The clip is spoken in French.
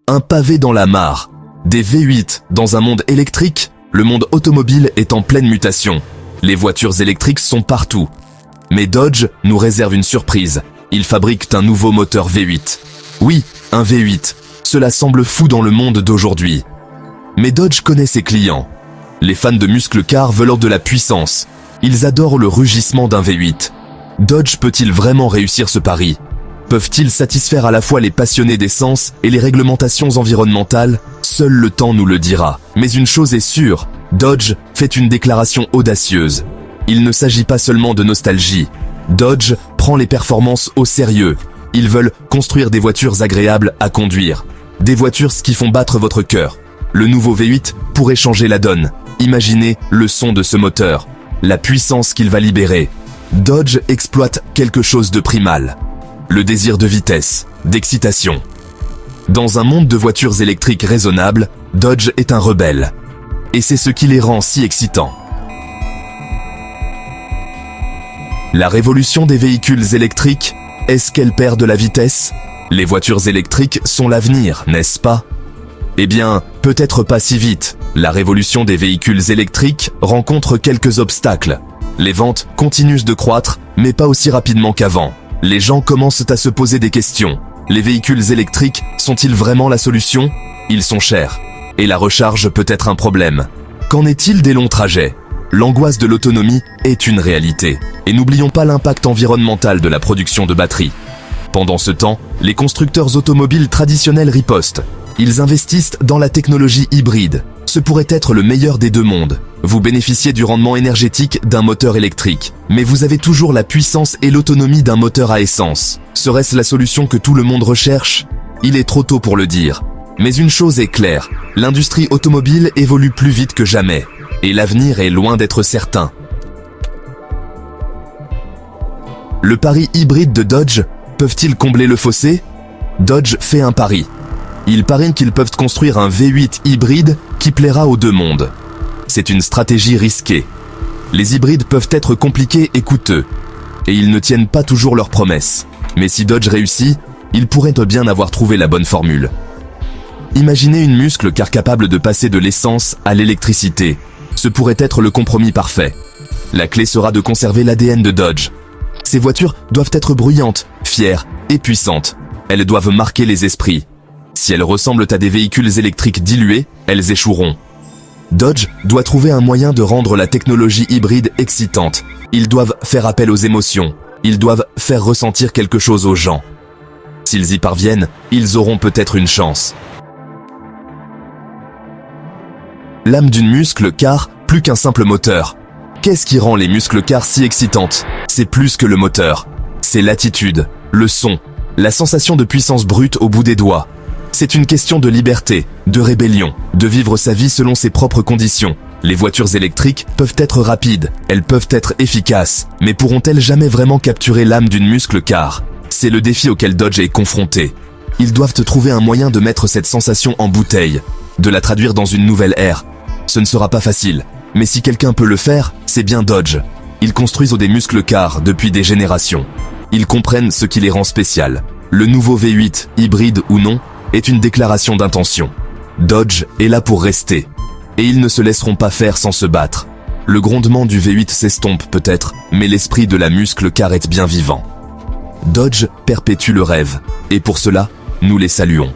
Un pavé dans la mare. Des V8 dans un monde électrique, le monde automobile est en pleine mutation. Les voitures électriques sont partout. Mais Dodge nous réserve une surprise. Ils fabriquent un nouveau moteur V8. Oui, un V8. Cela semble fou dans le monde d'aujourd'hui. Mais Dodge connaît ses clients. Les fans de muscle car veulent de la puissance. Ils adorent le rugissement d'un V8. Dodge peut-il vraiment réussir ce pari? Peuvent-ils satisfaire à la fois les passionnés d'essence et les réglementations environnementales? Seul le temps nous le dira. Mais une chose est sûre, Dodge fait une déclaration audacieuse. Il ne s'agit pas seulement de nostalgie. Dodge prend les performances au sérieux. Ils veulent construire des voitures agréables à conduire. Des voitures qui font battre votre cœur. Le nouveau V8 pourrait changer la donne. Imaginez le son de ce moteur, la puissance qu'il va libérer. Dodge exploite quelque chose de primal. Le désir de vitesse, d'excitation. Dans un monde de voitures électriques raisonnables, Dodge est un rebelle. Et c'est ce qui les rend si excitants. La révolution des véhicules électriques, est-ce qu'elle perd de la vitesse? Les voitures électriques sont l'avenir, n'est-ce pas? Eh bien, peut-être pas si vite. La révolution des véhicules électriques rencontre quelques obstacles. Les ventes continuent de croître, mais pas aussi rapidement qu'avant. Les gens commencent à se poser des questions. Les véhicules électriques sont-ils vraiment la solution? Ils sont chers. Et la recharge peut être un problème. Qu'en est-il des longs trajets? L'angoisse de l'autonomie est une réalité. Et n'oublions pas l'impact environnemental de la production de batteries. Pendant ce temps, les constructeurs automobiles traditionnels ripostent. Ils investissent dans la technologie hybride. Ce pourrait être le meilleur des deux mondes. Vous bénéficiez du rendement énergétique d'un moteur électrique, mais vous avez toujours la puissance et l'autonomie d'un moteur à essence. Serait-ce la solution que tout le monde recherche? Il est trop tôt pour le dire. Mais une chose est claire, l'industrie automobile évolue plus vite que jamais, et l'avenir est loin d'être certain. Le pari hybride de Dodge, peuvent-ils combler le fossé? Dodge fait un pari. Ils parient qu'ils peuvent construire un V8 hybride qui plaira aux deux mondes. C'est une stratégie risquée. Les hybrides peuvent être compliqués et coûteux, et ils ne tiennent pas toujours leurs promesses. Mais si Dodge réussit, ils pourraient bien avoir trouvé la bonne formule. Imaginez une muscle car capable de passer de l'essence à l'électricité. Ce pourrait être le compromis parfait. La clé sera de conserver l'ADN de Dodge. Ces voitures doivent être bruyantes, fières et puissantes. Elles doivent marquer les esprits. Si elles ressemblent à des véhicules électriques dilués, elles échoueront. Dodge doit trouver un moyen de rendre la technologie hybride excitante. Ils doivent faire appel aux émotions. Ils doivent faire ressentir quelque chose aux gens. S'ils y parviennent, ils auront peut-être une chance. L'âme d'une muscle car, plus qu'un simple moteur. Qu'est-ce qui rend les muscles car si excitantes? C'est plus que le moteur. C'est l'attitude, le son, la sensation de puissance brute au bout des doigts. C'est une question de liberté, de rébellion, de vivre sa vie selon ses propres conditions. Les voitures électriques peuvent être rapides, elles peuvent être efficaces, mais pourront-elles jamais vraiment capturer l'âme d'une muscle car? C'est le défi auquel Dodge est confronté. Ils doivent trouver un moyen de mettre cette sensation en bouteille, de la traduire dans une nouvelle ère. Ce ne sera pas facile, mais si quelqu'un peut le faire, c'est bien Dodge. Ils construisent des muscles car depuis des générations. Ils comprennent ce qui les rend spéciales. Le nouveau V8, hybride ou non, est une déclaration d'intention. Dodge est là pour rester. Et ils ne se laisseront pas faire sans se battre. Le grondement du V8 s'estompe peut-être, mais l'esprit de la muscle car est bien vivant. Dodge perpétue le rêve. Et pour cela, nous les saluons.